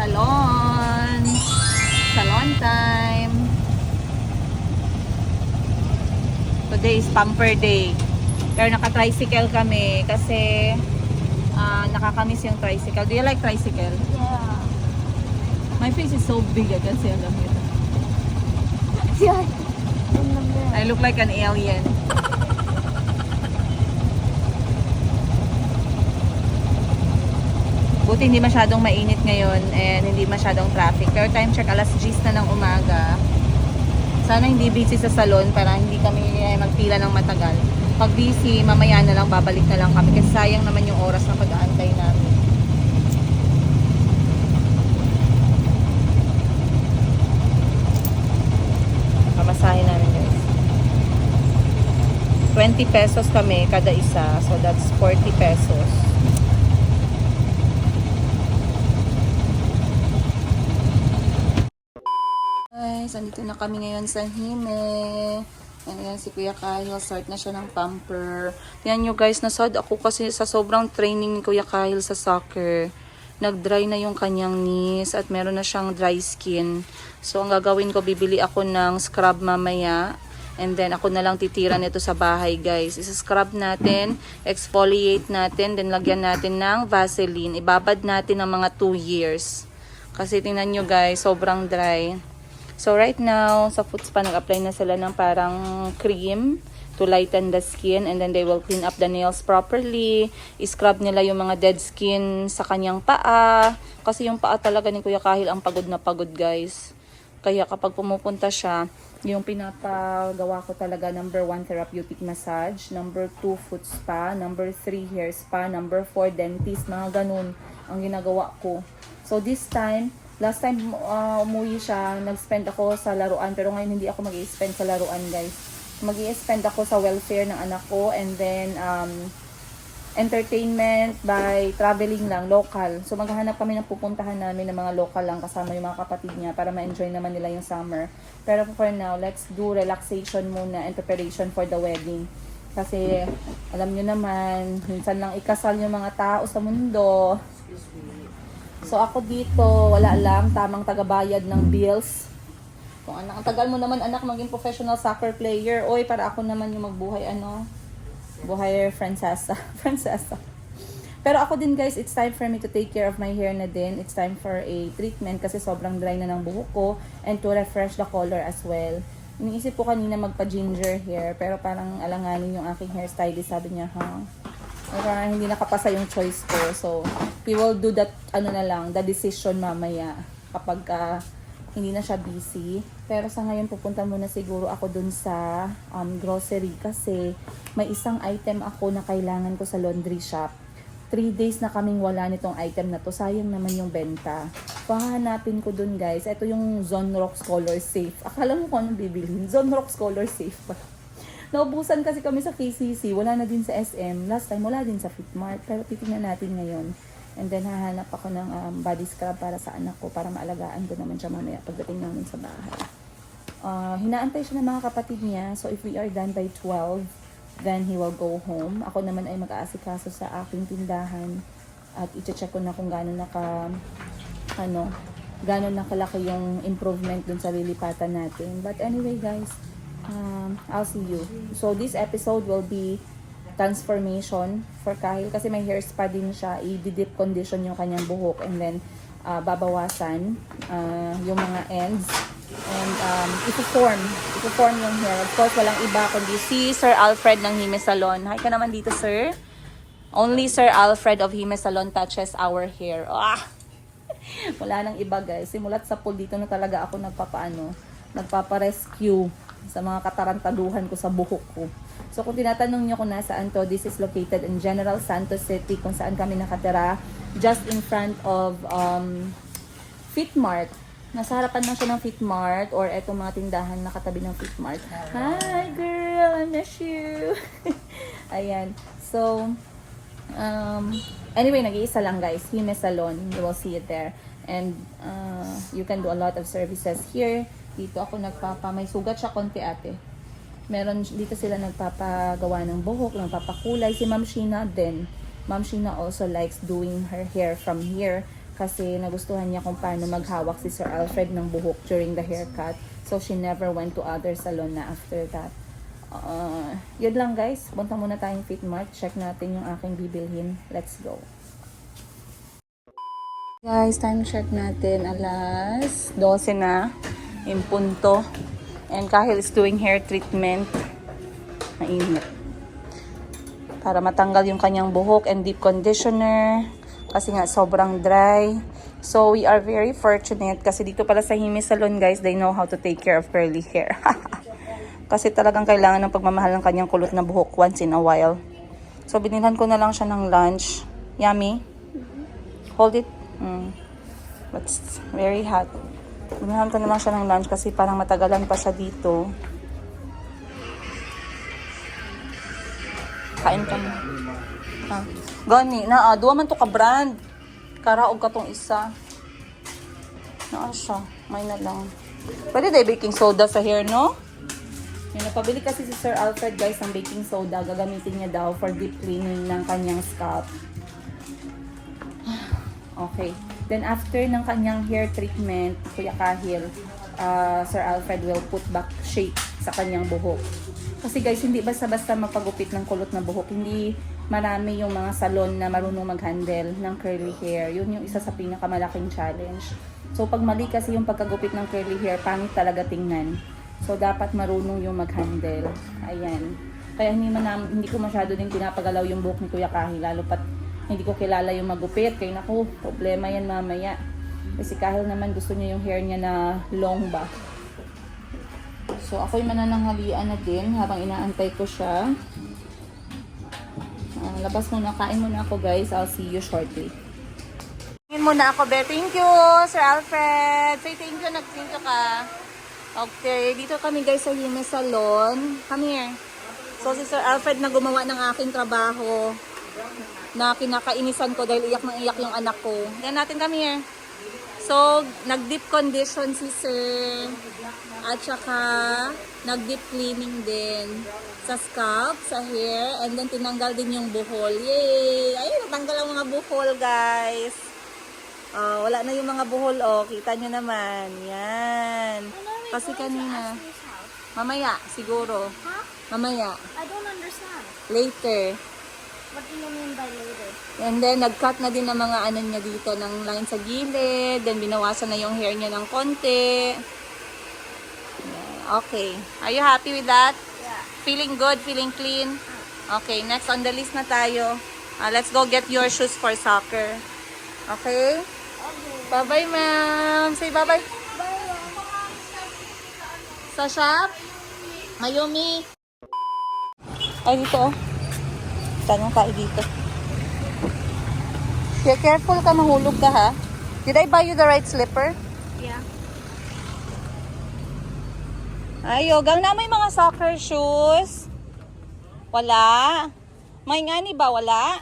salon. Salon time. Today is pamper day. Pero naka-tricycle kami kasi nakakamiss yung tricycle. Do you like tricycle? Yeah. My face is so big. I can see alam mo ito. Yeah. I look like an alien. Buti hindi masyadong mainit ngayon and hindi masyadong traffic. Pero time check, alas 10 na ng umaga. Sana hindi busy sa salon para hindi kami magpila ng matagal. Pag busy, mamaya na lang, babalik na lang kami. Kasi sayang naman yung oras na pag-aantay namin. Pamasahin namin guys. 20 pesos kami kada isa. So that's 40 pesos. Guys, andito na kami ngayon sa Hime. Ayan si Kuya Kyle, start na siya ng pamper. Yan nyo guys, nasad ako kasi sa sobrang training ni Kuya Kyle sa soccer. Nag-dry na yung kanyang knees at meron na siyang dry skin. So ang gagawin ko, bibili ako ng scrub mamaya. And then ako na lang titira nito sa bahay guys. Isa-scrub natin, exfoliate natin, then lagyan natin ng Vaseline. Ibabad natin ng mga 2 years. Kasi tingnan nyo guys, sobrang dry. So right now, sa foot spa, nag-apply na sila ng parang cream to lighten the skin and then they will clean up the nails properly. I-scrub nila yung mga dead skin sa kanyang paa. Kasi yung paa talaga ni Kuya Kahil ang pagod na pagod guys. Kaya kapag pumupunta siya, yung pinapagawa ko talaga, number 1, therapeutic massage. Number 2, foot spa. Number 3, hair spa. Number 4, dentist. Mga ganun ang ginagawa ko. So this time, last time umuwi siya, nag-spend ako sa laruan. Pero ngayon hindi ako mag-i-spend sa laruan guys. Mag-i-spend ako sa welfare ng anak ko. And then entertainment by traveling lang, local. So maghahanap kami ng pupuntahan namin ng mga local lang kasama yung mga kapatid niya para ma-enjoy naman nila yung summer. Pero for now, let's do relaxation muna and preparation for the wedding. Kasi alam nyo naman, minsan lang ikasal yung mga tao sa mundo. So ako dito, wala lang, tamang tagabayad ng bills. Kung anak, ang tagal mo naman anak maging professional soccer player. Oy, para ako naman yung magbuhay buhay prinsesa. Prinsesa. Pero ako din guys, it's time for me to take care of my hair na din. It's time for a treatment kasi sobrang dry na ng buhok ko and to refresh the color as well. Iniisip ko kanina magpa-ginger hair pero parang alanganin yung aking hairstylist. Sabi niya, parang hindi nakapasa yung choice ko. So, we will do that, the decision mamaya kapag hindi na siya busy. Pero sa ngayon, pupunta muna siguro ako dun sa grocery kasi may isang item ako na kailangan ko sa laundry shop. 3 days na kaming wala nitong item na to. Sayang naman yung benta. Pahanapin ko dun guys. Ito yung Zonrox Color Safe. Akala mo kung anong bibilhin? Zonrox Color Safe pa. Naubusan kasi kami sa KCC. Wala na din sa SM. Last time, wala din sa Fitmart. Pero titingnan natin ngayon. And then, hahanap ako ng body scrub para sa anak ko. Para maalagaan ko naman siya mamaya pagdating namin sa bahay. Hinaantay siya ng mga kapatid niya. So, if we are done by 12, then he will go home. Ako naman ay mag-aasikaso sa aking tindahan. At i-check ko na kung gano'n nakalaki yung improvement dun sa lilipatan natin. But anyway, guys, I'll see you. So this episode will be transformation for Kahil kasi may hair spa din siya. I-deep condition yung kanyang buhok and then babawasan yung mga ends and ipo-form yung hair. Of course, walang iba kundi si Sir Alfred ng Hime Salon. Hi ka naman dito, sir. Only Sir Alfred of Hime Salon touches our hair. Wala nang iba, guys. Simulat sa pool dito na talaga ako nagpapa-rescue sa mga katarantaduhan ko sa buhok ko. So kung tinatanong niyo kung nasaan to, this is located in General Santos City kung saan kami nakatira, just in front of Fitmart. Nasa harapan lang siya ng Fitmart or etong mga tindahan nakatabi ng Fitmart. Hi girl, I miss you. Ayan. So anyway, nag-iisa lang guys, Hime Salon. You will see it there. And you can do a lot of services here. Dito ako may sugat siya konti ate. Meron dito sila nagpapagawa ng buhok, nagpapakulay. Si Ma'am Sheena din. Ma'am Sheena also likes doing her hair from here. kasi nagustuhan niya kung paano maghawak si Sir Alfred ng buhok during the haircut. So, she never went to other salon na after that. Yun lang guys. Punta muna tayong Fitmart. Check natin yung aking bibilhin. Let's go. Guys, time check natin. Alas 12 na. In punto. And Kahil is doing hair treatment. Mainit. Para matanggal yung kanyang buhok and deep conditioner. Kasi nga sobrang dry. So we are very fortunate kasi dito pala sa Hime Salon guys, they know how to take care of curly hair. Kasi talagang kailangan ng pagmamahal ng kanyang kulot na buhok once in a while. So binilhan ko na lang siya ng lunch. Yummy? Hold it. But it's very hot. Binilhan ko na lang siya ng lunch kasi parang matagalan pa siya dito. Kain ka na. Gani, duwa man to ka brand. Karaog ka tong isa. Naa siya. May na lang. Pwede dahil baking soda sa hair, no? Yung napabili kasi si Sir Alfred, guys, ng baking soda. Gagamitin niya daw for deep cleaning ng kanyang scalp. Okay. Then, after ng kanyang hair treatment, Kuya Kahil, Sir Alfred will put back shape sa kanyang buhok. Kasi guys, hindi basta-basta magpagupit ng kulot na buhok. Hindi marami yung mga salon na marunong mag-handle ng curly hair. Yun yung isa sa pinakamalaking challenge. So, pag mali kasi yung pagkagupit ng curly hair, pangit talaga tingnan. So, dapat marunong yung mag-handle. Ayan. Kaya hindi ko masyado din pinapagalaw yung buhok ni Kuya Kahil. Lalo pat hindi ko kilala yung magupit. Kaya naku, problema yan mamaya. Kasi Kahil naman gusto niya yung hair niya na long ba. So, ako'y manananghalian na din habang inaantay ko siya. Labas muna, kain muna ako guys. I'll see you shortly. Kain muna ako, be. Thank you, Sir Alfred. Say thank you, nag-thank you ka. Okay, dito kami guys sa Hime Salon. Come here. So, si Sir Alfred na gumawa ng aking trabaho na kinakainisan ko dahil iyak ng iyak yung anak ko. Yan natin, come here. So, nag-deep condition si Sir. At saka, nag-deep cleaning din sa scalp, sa hair, and then tinanggal din yung buhol. Yay! Ayun, natanggal ang mga buhol, guys. Wala na yung mga buhol, kita nyo naman. Yan. Kasi kanina. Mamaya, siguro. Huh? Mamaya. I don't understand. Later. What do you mean by later? And then, nag-cut na din ng mga ano niya dito, ng line sa gilid. Then, binawasan na yung hair niya ng konti. Okay. Are you happy with that? Yeah. Feeling good? Feeling clean? Okay. Next on the list na tayo. Let's go get your shoes for soccer. Okay? Okay. Bye-bye, ma'am. Say bye-bye. Bye. Sa shop? Mayumi. Ay, dito. Tanong tayo dito. Be careful ka, mahulog ka, ha? Did I buy you the right slipper? Yeah. Ayo, gang na may mga soccer shoes. Wala. May ngani ba? Wala.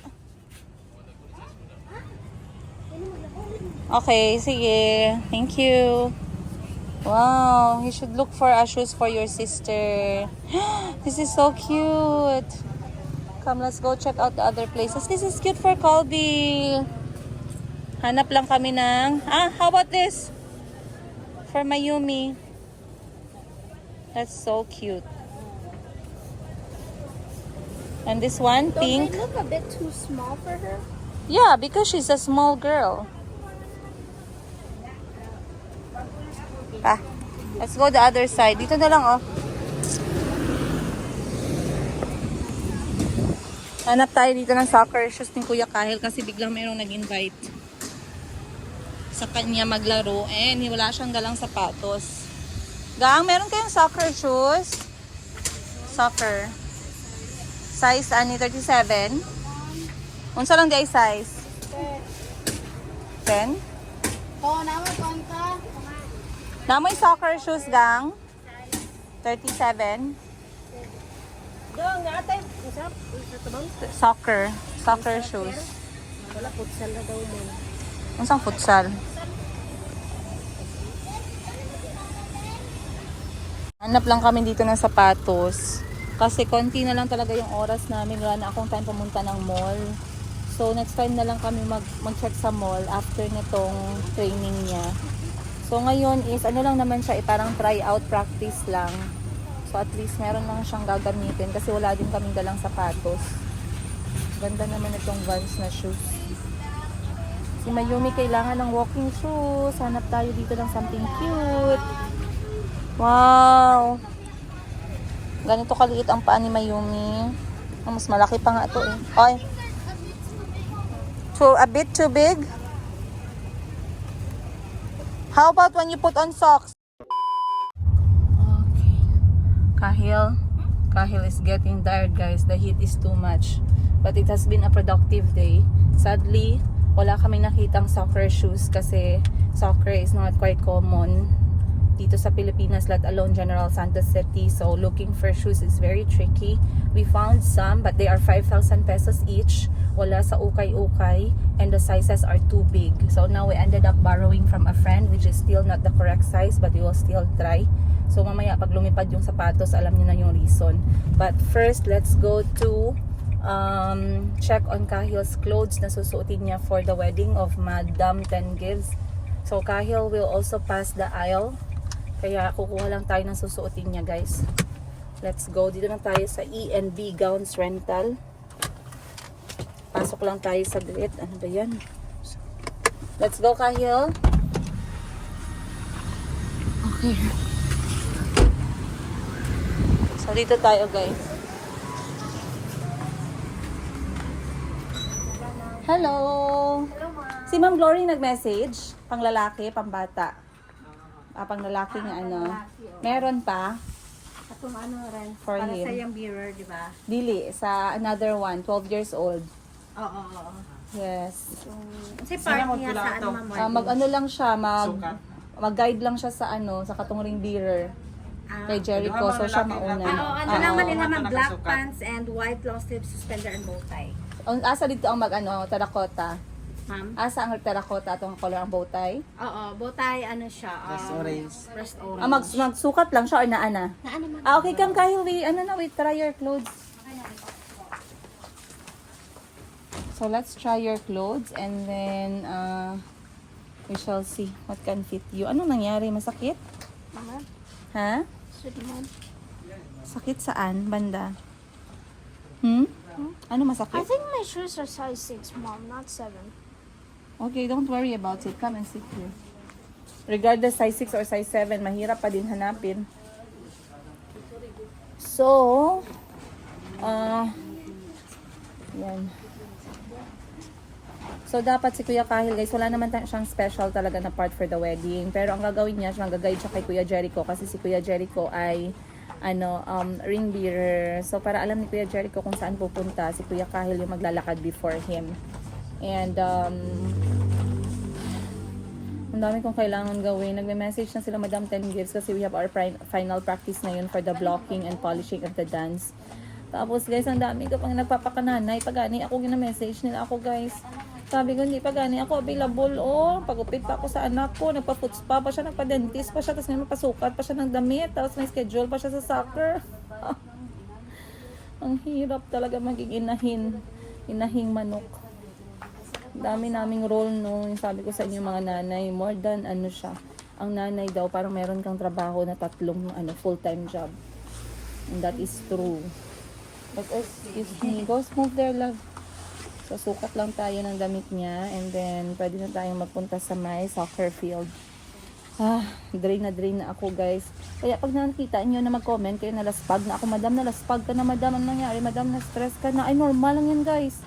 Okay, sige. Thank you. Wow, you should look for shoes for your sister. This is so cute. Come, let's go check out the other places. This is cute for Colby. Hanap lang kami ng... how about this? For Mayumi. That's so cute. And this one, Don't pink. they look a bit too small for her? Yeah, because she's a small girl. Let's go the other side. Dito na lang, oh. Hanap tayo dito ng soccer shoes ni Kuya Kahil kasi biglang mayroong nag-invite sa kanya maglaro and wala siyang dalang sapatos. Gang, meron kayong soccer shoes? Soccer. Size, 37? Unsa lang di ay size? 10? Oh, naman konta. Namoy soccer shoes, gang? 37? Dong, atay. Usap. Soccer shoes. Wala futsal na daw mo. Unsang futsal? Hanap lang kami dito ng sapatos. Kasi konti na lang talaga yung oras namin. Wala na akong time pumunta ng mall. So, next time na lang kami mag-check sa mall after nitong training niya. So, ngayon is, ano lang naman siya, parang try out practice lang. So, at least meron lang siyang gagamitin kasi wala din kaming dalang sapatos. Ganda naman itong Vans na shoes. Si Mayumi kailangan ng walking shoes. Hanap tayo dito ng something cute. Wow! Ganito kaliit ang paa ni Mayumi. Oh, mas malaki pa nga ito eh. Oy! A bit too big? How about when you put on socks? Okay. Kahil is getting tired, guys. The heat is too much. But it has been a productive day. Sadly, wala kami nakitang soccer shoes kasi soccer is not quite common dito sa Pilipinas, let alone General Santos City. So looking for shoes is very tricky. We found some but they are 5,000 pesos each. Wala sa ukay-ukay and the sizes are too big. So now we ended up borrowing from a friend, which is still not the correct size but we will still try. So mamaya pag lumipad yung sapatos, alam niyo na yung reason. But first, let's go to check on Kahil's clothes na susuotin niya for the wedding of Madam Tengives. So Kahil will also pass the aisle. Kaya kukuha lang tayo ng susuotin niya, guys. Let's go. Dito na tayo sa E&B Gowns Rental. Pasok lang tayo sa gate. Ano ba yan? Let's go, Kahil. Okay. So, dito tayo, guys. Hello! Hello, ma'am. Si Ma'am Glory nag-message. Pang lalaki, pang bata. Pang lalaki nga ano. Meron pa. Atong ano rin, For para him. sa yung mirror, di ba? Dili. Sa another one. 12 years old. Oo. Yes. Kasi part niya sa ano, ma'am? Mag-ano lang siya. Sukat. Mag-guide lang siya sa ano. Sa katong bearer. Kay Jericho. So siya mauna. ano lang man nila, ma'am? Black pants and white long sleeve suspender and bow tie. Asa dito ang mag-ano, terracotta. Ma'am? Asa ang terracotta atong color ang bow tie? Oo, bow tie, ano siya? Rest orange. Rest orange. Magsukat lang siya or naana? Na ano, ma'am? Okay, come Kyle. Wait, try your clothes. So let's try your clothes and then we shall see what can fit you. Ano nangyari? Masakit? Ma'am? Ha? Sige, ma'am. Sakit saan? Banda? Ano I masakit? think my shoes are size 6, mom, not 7. Okay, don't worry about it. Come and sit here. Regardless size 6 or size 7, mahirap pa din hanapin. So, yan. So, dapat si Kuya Kahil, guys, wala naman siyang special talaga na part for the wedding. Pero ang gagawin niya, mag-guide siya kay Kuya Jericho kasi si Kuya Jericho ay ring bearer. So, para alam ni Kuya Jericho kung saan pupunta, si Kuya Kahil yung maglalakad before him. And, ang dami kong kailangan gawin. Nagme-message na sila Madam Tengives kasi we have our final practice na yun for the blocking and polishing of the dance. Tapos, guys, ang dami ko pang nagpapakananay. Pagani ako gina-message nila ako, guys. Sabi ko, hindi pa gani ako available. Pagupit pa ako sa anak ko. Nagpa-foot spa pa siya, nagpa-dentist pa siya. Tapos may mapasukat pa siya ng damit. Tapos may schedule pa siya sa soccer. Ang hirap talaga maging inahing manok. Dami naming role no. Yung sabi ko sa inyo mga nanay, more than ano siya. Ang nanay daw, parang meron kang trabaho na 3 full-time job. And that is true. But excuse me, go move there, love. So, sukat lang tayo ng damit niya and then pwede na tayong magpunta sa may soccer field. Drain na ako, guys. Kaya pag nakita niyo na mag-comment kayo, nalaspag na ako, madam, nalaspag ka na, madam, ano nangyari, madam, na-stress ka na. Ay, normal lang yan, guys.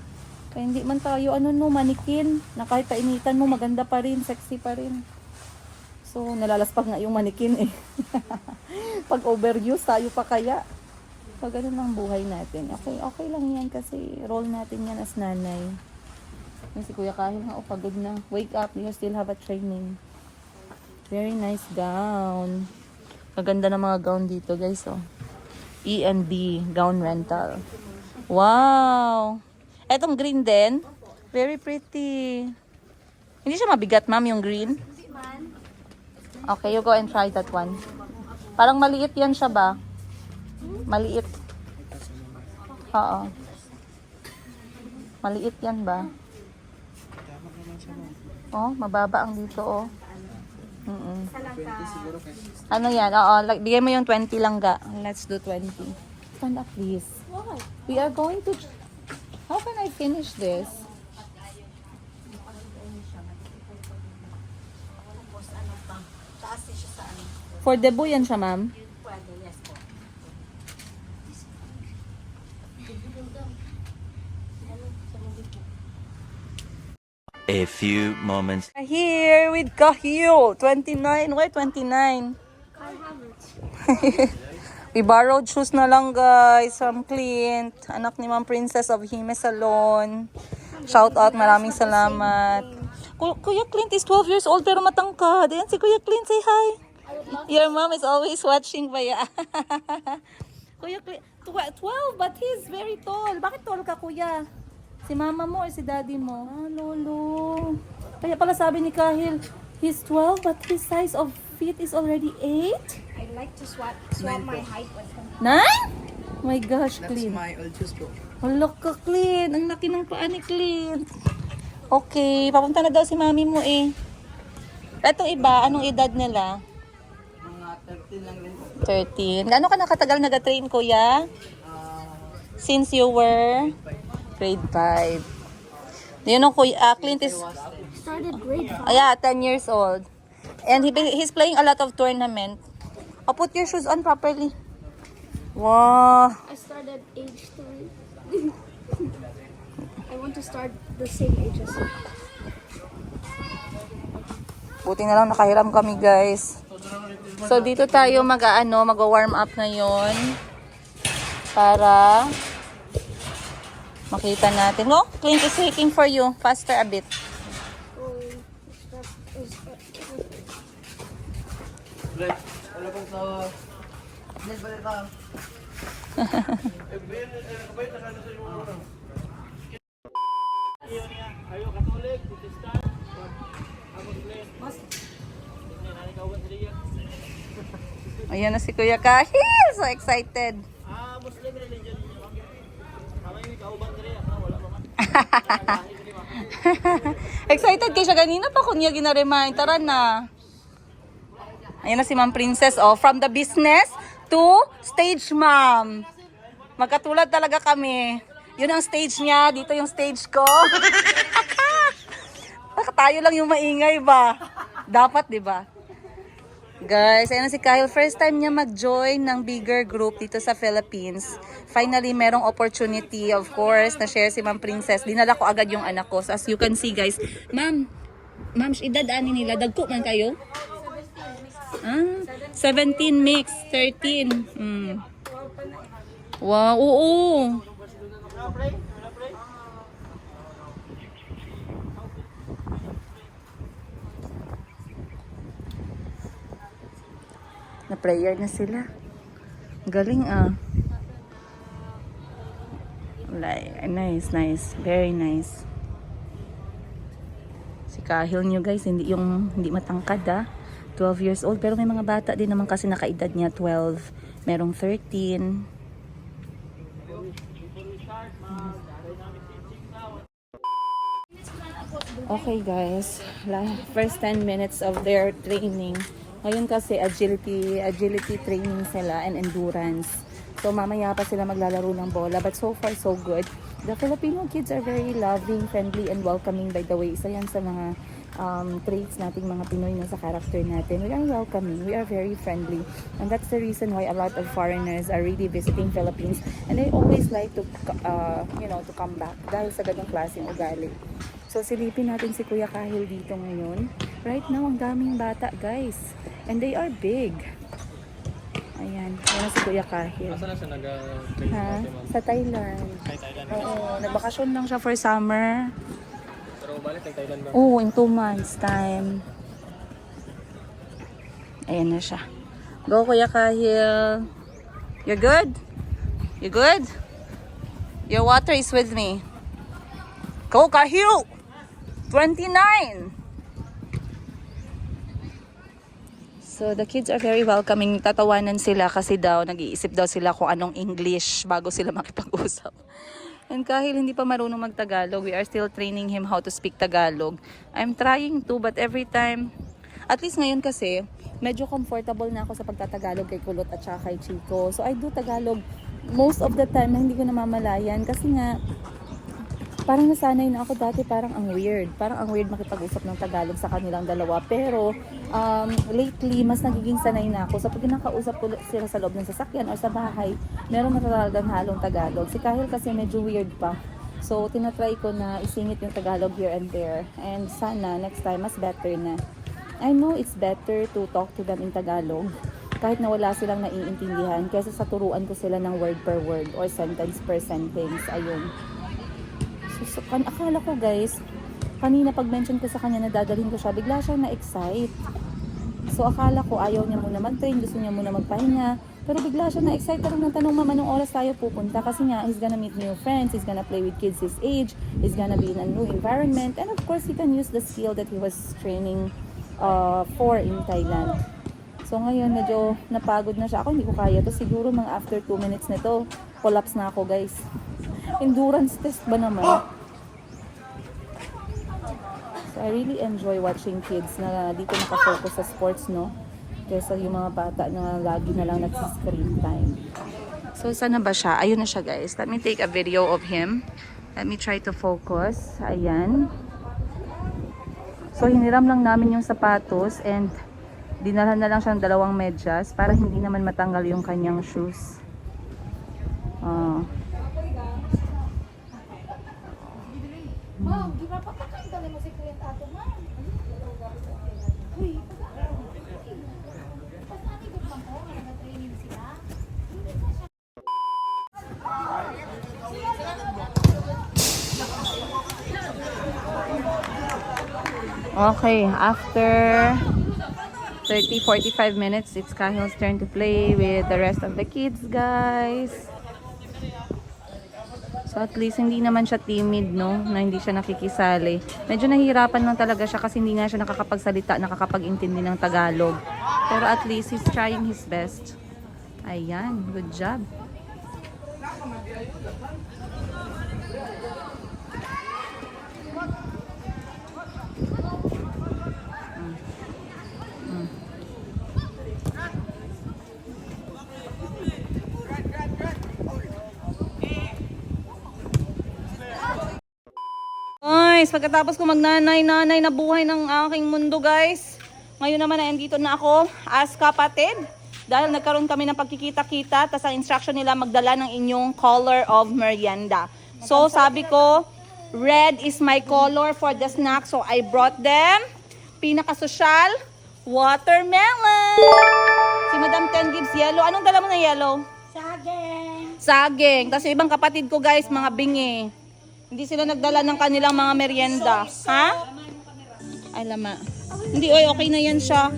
Kaya hindi man tayo, manikin, na kahit painitan mo, maganda pa rin, sexy pa rin. So, nalalaspag nga yung manikin eh. Pag overuse, tayo pa kaya. Pag ganun ang buhay natin. Okay lang yan kasi role natin yan as nanay. Yung si Kuya Kahil nga, pagod na. Wake up, you still have a training. Very nice gown. Kaganda ng mga gown dito, guys, oh. E&B Gown Rental. Wow! Etong green din. Very pretty. Hindi siya mabigat, ma'am, yung green? Okay, you go and try that one. Parang maliit yan siya ba? Maliit. Oo. Maliit yan ba? Oh, mababa ang dito, oh. Isa lang ka. Ano yan? Oo, like, bigay mo yung 20 lang ga. Let's do 20. Stand up, please. Why? We are going to... How can I finish this? Tapos ano pa? Taas din siya sa ano. For debut yan siya, ma'am. Pwede, yes po. A few moments. Here with Kahil. 29. Why 29? We borrowed shoes na lang, guys, from Clint. Anak ni Ma'am Princess of Hime Salon. Shout out, maraming salamat. Kuya Clint is 12 years old pero matangkad. Ayan si Kuya Clint, say hi. Your mom is always watching ba ya? Kuya Clint, 12 but he's very tall. Bakit tall ka, kuya? Si mama mo or si daddy mo? Ah, lolo. Kaya pala sabi ni Kahil, he's 12 but his size of feet is already 8? I like to swap my height with him. 9? Oh my gosh, That's Clint. my old shoes, bro. Hala ka, Clint. Ang laki ng paa ni Clint. Okay, papunta na daw si mami mo eh. Etong iba, anong edad nila? Mga 13 lang rin po. 13. Gaano ka nakatagal nag-train, kuya? Since you were? Grade 5. You know, kuya, Clint is, Started grade 5. yeah, 10 years old. And he's playing a lot of tournament. Oh, put your shoes on properly. Wow. I started age 3. I want to start the same age as him. Buti na lang nakahiram kami, guys. So, dito tayo mag-warm up ngayon. Para makita natin. No, Clint is waiting for you. Faster a bit. Wala pong sa... Blade ba ito? Ayan na si Kuya Kahil. So excited. Excited kay siya ganina pa kunya gina-remind. Tara na. Ayan na si Ma'am Princess. Oh, from the business to stage mom. Magkatulad talaga kami. Yun ang stage niya. Dito yung stage ko. Baka tayo lang yung maingay ba? Dapat, di ba? Guys, ayan na si Kyle. First time niya mag-join ng bigger group dito sa Philippines. Finally, merong opportunity, of course, na share si Ma'am Princess. Dinala ko agad yung anak ko. So, as you can see, guys. Ma'am, edad ani nila? Dagko man kayo? 17 mix, 13. Wow, oo. Na-prayer na sila. Galing ah. Nice, nice. Very nice. Si Kahil nyo guys, hindi matangkad ah. 12 years old. Pero may mga bata din naman kasi nakaedad niya 12. Merong 13. Okay guys, first 10 minutes of their training. Ngayon kasi agility training sila and endurance. So mamaya pa sila maglalaro ng bola, but so far so good. The Filipino kids are very loving, friendly, and welcoming by the way. Isa yan sa mga traits nating mga Pinoy na sa character natin. We are welcoming, we are very friendly. And that's the reason why a lot of foreigners are really visiting Philippines. And they always like to, to come back dahil sa ganong klaseng ugali. So silipin natin si Kuya Kahil dito ngayon. Right now, ang daming bata guys. And they are big. Ayan, yan si Kuya Kahil. Saan na siya nag-train? Ha? Sa Thailand. Thailand. Oo, nagbakasyon lang siya for summer. Pero balik kay Thailand ba? Oo, in 2 months time. Ayan na siya. Go Kuya Kahil. You're good? You good? Your water is with me. Go Kahil! 29! So, the kids are very welcoming. Tatawanan sila kasi daw, nag-iisip daw sila kung anong English bago sila makipag-usap. And kahit hindi pa marunong mag-Tagalog, we are still training him how to speak Tagalog. I'm trying to, but every time, at least ngayon kasi, medyo comfortable na ako sa pagtatagalog kay Kulot at saka kay Chico. So I do Tagalog most of the time na hindi ko namamalayan kasi nga, parang nasanay na ako dati, parang ang weird. Parang ang weird makipag-usap ng Tagalog sa kanilang dalawa. Pero, lately, mas nagiging sanay na ako. So, pag kinakausap ko sila sa loob ng sasakyan or sa bahay, meron na talagang halong Tagalog. Si Kahil kasi medyo weird pa. So, tinatry ko na isingit yung Tagalog here and there. And sana, next time, mas better na. I know it's better to talk to them in Tagalog kahit na wala silang naiintindihan kaysa sa turuan ko sila ng word per word or sentence per sentence. Ayun. So, akala ko guys, kanina pag-mention ko sa kanya na dadalhin ko siya, bigla siya na-excite. So akala ko ayaw niya muna mag-train, gusto niya muna magpahinga. Pero bigla siya na-excite. Parang natanong, mama, anong oras tayo pupunta? Kasi nga, he's gonna meet new friends, he's gonna play with kids his age, he's gonna be in a new environment. And of course, he can use the skill that he was training for in Thailand. So ngayon, medyo napagod na siya. Ako hindi ko kaya to. Siguro mga after 2 minutes nito, collapse na ako guys. Endurance test ba naman? So I really enjoy watching kids na dito nakafocus sa sports, no? Kesa yung mga bata na lagi na lang nagsa-screen time. So saan na ba siya? Ayun na siya guys. Let me take a video of him. Let me try to focus. Ayan. So hiniram lang namin yung sapatos and dinalhan na lang siya ng 2 medyas para hindi naman matanggal yung kanyang shoes. Ma'am, di ba papakita mo si Kuya Tato, ma'am? Uy, pas ani gud man ko nga nag-training sila. Okay, after 30-45 minutes, it's Kahil's turn to play with the rest of the kids, guys. So at least hindi naman siya timid, no? Na hindi siya nakikisali. Medyo nahihirapan lang talaga siya kasi hindi nga siya nakakapagsalita, nakakapag-intindi ng Tagalog. Pero at least he's trying his best. Ayan, good job. Guys, pagkatapos ko magnanay-nanay na buhay ng aking mundo guys, ngayon naman ay andito na ako as kapatid dahil nagkaroon kami ng pagkikita-kita, tas ang instruction nila magdala ng inyong color of merienda. So sabi ko, red is my color for the snack, so I brought them pinaka-sosyal, watermelon. Si Madam Ten gives yellow. Anong dala mo na yellow? Saging. Saging. Tapos yung ibang kapatid ko guys, mga bingi. Hindi sila nagdala ng kanilang mga merienda. Ha? Ay, lama. Hindi, oy, okay na yan siya.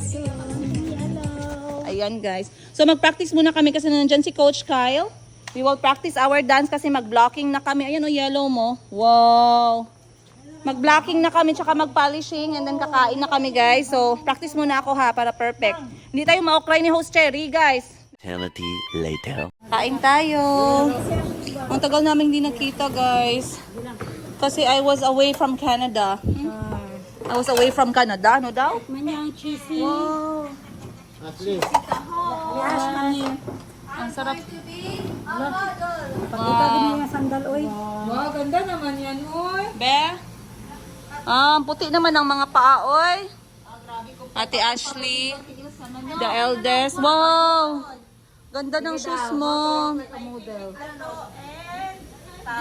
Ayan, guys. So, mag-practice muna kami kasi nandyan si Coach Kyle. We will practice our dance kasi mag-blocking na kami. Ayan, o, yellow mo. Wow. Mag-blocking na kami, tsaka mag-polishing, and then kakain na kami, guys. So, practice muna ako, ha, para perfect. Hindi tayo ma-okray ni Host Cherry, guys. Eternity later. Kain tayo. Ang tagal namin hindi nakita, guys. Kasi I was away from Canada. I was away from Canada, ano daw? Manyang cheesy. Wow. Yes, mami. Ang sarap. Pakita din niya sandal, oy. Wow, ganda naman yan, oy. Be? Ang puti naman ng mga paa, oy. Ate Ashley. The eldest. Wow. Ganda ng shoes mo. The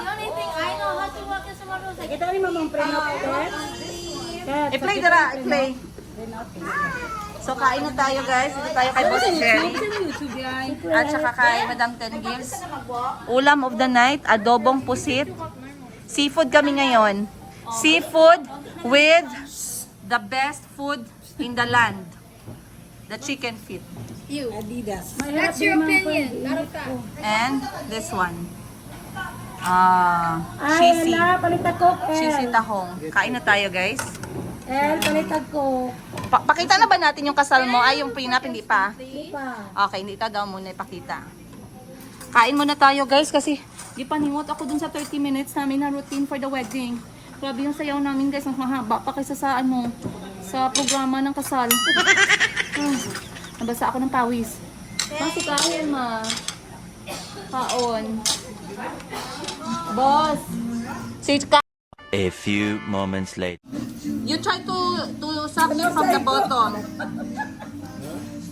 only thing I know how to walk is a motorcycle. Kita ni mamang preno ko, I-play dara, i-play. So, kain na tayo, guys. Dito tayo kay Boss Jerry. YouTube yan. At saka kay Madam Ten Gives. Ulam of the night, adobong pusit. Seafood kami ngayon. Seafood with the best food in the land. The chicken feet. Adidas. That's your opinion, not a fact. And this one. Cheesy. Palitag ko. Cheesy tahong. Kain na tayo, guys. Palitag ko. Pakita na ba natin yung kasal mo? Ay, yung prenup, hindi pa. Di pa. Okay, hindi ito daw muna ipakita. Kain muna tayo guys kasi di paningot ako dun sa 30 minutes namin na routine for the wedding. Grabe yung sayaw namin guys, mas mahaba pa kaysa sa sa programa ng kasal. Nabasa ako ng pawis. Kasi kain ma. Kaon. Boss. Say ka. A few moments later. You try to suck it from the bottom.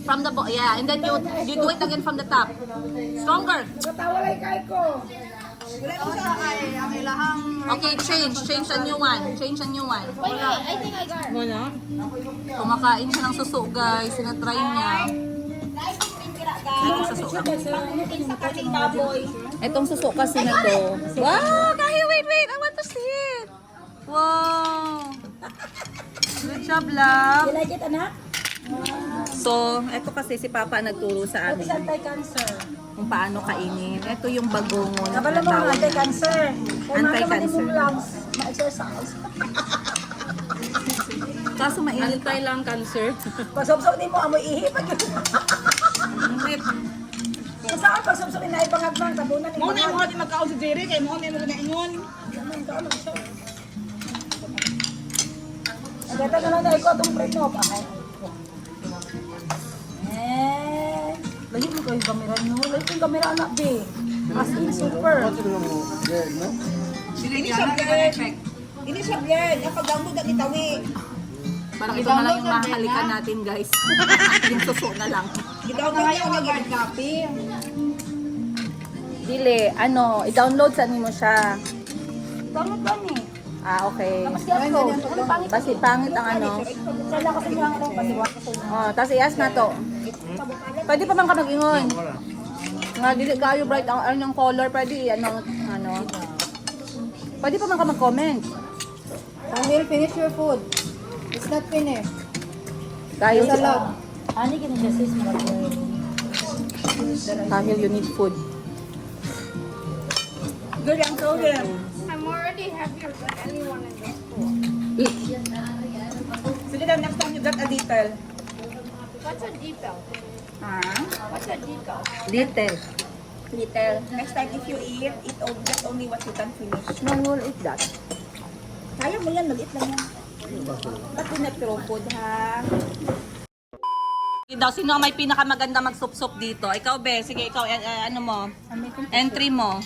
From the bottom, yeah, and then you do it again from the top. Stronger. Okay, change a new one. Change a new one. I think I got it. Kumakain siya ng suso, guys. Sinatry niya. Ito suso. Itong suso kasi na to. Wow, Kahi, wait. I want to see it. Wow. Good job, love. You like it, anak? So, ito kasi si Papa nagturo sa amin Anti-cancer. kung paano kainin. Ito yung bagongon. Kabalo mo ang anti-cancer. Kaya Anti-cancer. mga lungs, ma-exercise. Kaso mainit tayo lang cancer. Pag-subsub din mo, amoy ihi. Saan pag-subsub na ipangagmang, tabunan. Mo na mo di magkaon si Jerry kay mo na na ingon. Agata ka lang dahil ko itong preno. Lagi mo kayo kamera nyo. Lagi yung kamera anak, be. As in, super. Ini siya bien. Ini siya bien. Ang pag-download na itawi. Parang ito na lang yung mahalikan natin, guys. Yung suso na lang. Gidownload niya ang mag copy. Dili, i-download sa mo siya. Pangit ba ni? Okay. Mas kaya ko. Ano pangit? Basi pangit ang Sala kasi niya ang pasiwa ko sa inyo. Tapos i-ask na to. Pwede pa man ka mag-ingon. Nga, dili kayo bright ang color. Pwede, Pwede pa man ka mag-comment. Daniel, finish your food. It's not finished. Dahil Ani kini siya sis mo. Dahil you need food. Good, ang soldier. I'm already happier than anyone in this school. Sige daw, next time you got a detail. What's a detail? Ah? What's a detail? Detail. Detail. Next time if you eat just only what you can finish. No, you will eat that. Kaya mo yan, maliit lang yan. Ba't di na-throw food, ha? Daw, sino ang may pinakamaganda magsup-sup dito? Ikaw, Be. Sige, ikaw, entry mo.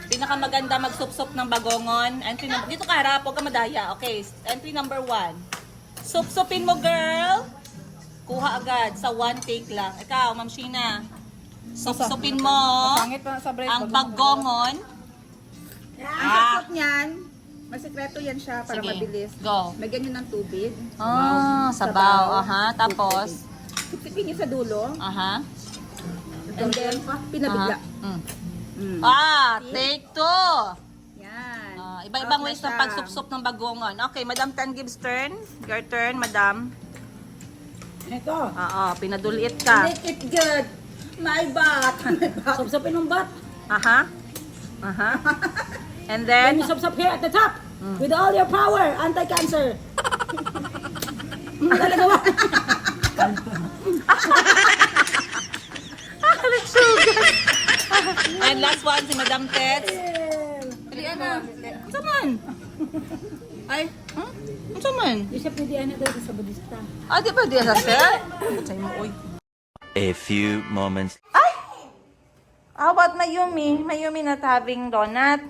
Pinakamaganda magsup-sup ng bagongon. Entry number, dito ka harap, huwag ka madaya. Okay, entry number 1. Sup-supin mo, girl. Kuha agad, sa 1 take lang. Ikaw, Ma'am Sheena. Sup-supin mo ang bagongon. Ang sakot niyan, masikreto yan siya para Sige, mabilis. go. Lagyan nyo ng tubig. Sabaw. Aha, tapos. Sipsipin nyo sa dulo. Aha. And then, pinabigla. Take 2. Yan. Iba-ibang Out na ways ng siya. pagsup-sup ng bagongon. Okay, Madam Tan gives turn. Your turn, Madam. Ito. Pinadulit ka. Make it good. My butt. Subsubin ng bat. Aha. And Then then, you subsub here at the top. With all your power. Anti-cancer. Talaga ba? and last one, si Madam Tets. Pilihan na. Saman. Ay, saman. Di siya pwede ano daw sa budista. Di ba di sa sir? Say mo, uy. A few moments. How about Mayumi? Mayumi not having donut.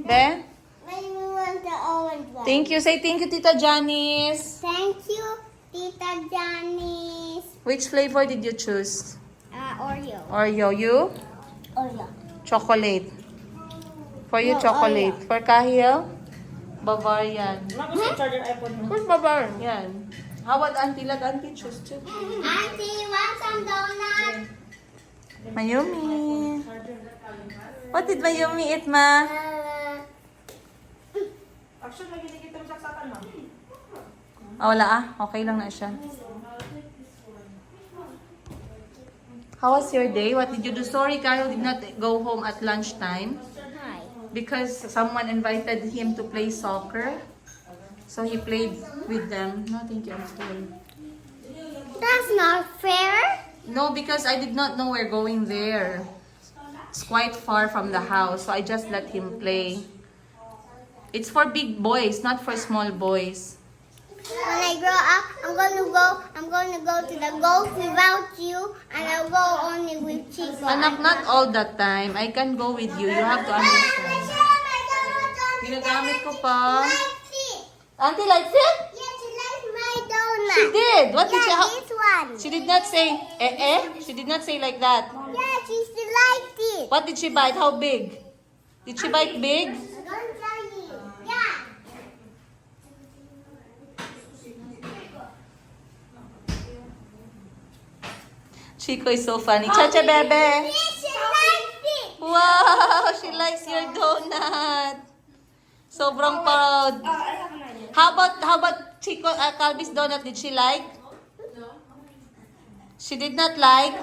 Then, Maybe we want the orange one. thank you. Say thank you, Tita Janice. Thank you, Tita Janice. Which flavor did you choose? Oreo. Oreo, you? Oreo. Chocolate. For you, No, chocolate. For Kahil? Bavarian. Where's Bavarian? Yan. How about Auntie? Let Auntie choose too. Auntie, want some donut? Mayumi. What did Mayumi eat, ma? Wala Okay lang na siya. How was your day? What did you do? Sorry, Kyle did not go home at lunchtime Hi. because someone invited him to play soccer. So he played with them. No, thank you. I'm sorry. That's not fair. No, because I did not know we're going there. It's quite far from the house, so I just let him play. It's for big boys, not for small boys. When I grow up, I'm gonna go to the golf without you, and I'll go only with Chico. Anak, not all the time. I can go with you. You have to understand. Ginagamit ko pa. Auntie likes it? Yeah, she likes my donut. She did. What did she? Yeah, this one. She did not say She did not say like that. Yeah, she liked it. What did she bite? How big? Did she bite big? I'm gonna tell you. Yeah. Chico is so funny. Chacha bebe. She liked it. Wow, she likes your donut. Sobrang proud. How about Chico Calvi's donut? Did she like? She did not like?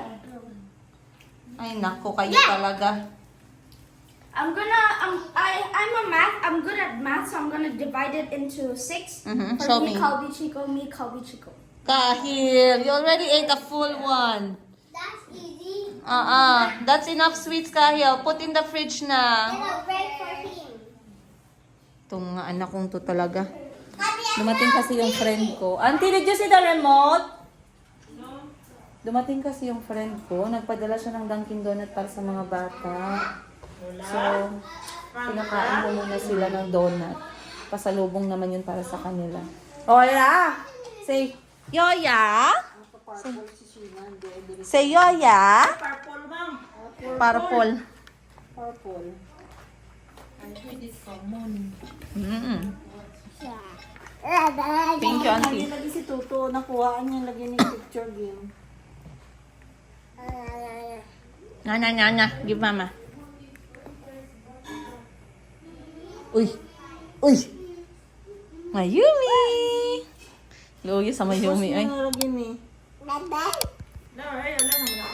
Ay nako, kayo talaga. I'm good at math, so I'm gonna divide it into 6. Mhm, For show me, me. Calvi Chico, me, Calvi Chico. Kahil, you already ate a full one. That's easy. That's enough sweets, Kahil. Put in the fridge na. And a break for him. Itong nga anak kong to talaga. Dumating kasi yung friend ko. Auntie, did you see the remote? Dumating kasi yung friend ko. Nagpadala siya ng Dunkin' Donut para sa mga bata. So, pinakain mo muna sila ng donut. Pasalubong naman yun para sa kanila. Hola! Say, Yoya! Say Yoya! Purple, ma'am. Purple. Purple. Thank you, Auntie. Lagi si Tuto, nakuhaan niya lagi ni picture game. Na. Give mama. Uy! Mayumi! Luyo sa Mayumi, ay. Lagi ni. Bye-bye. No, ay, alam mo na.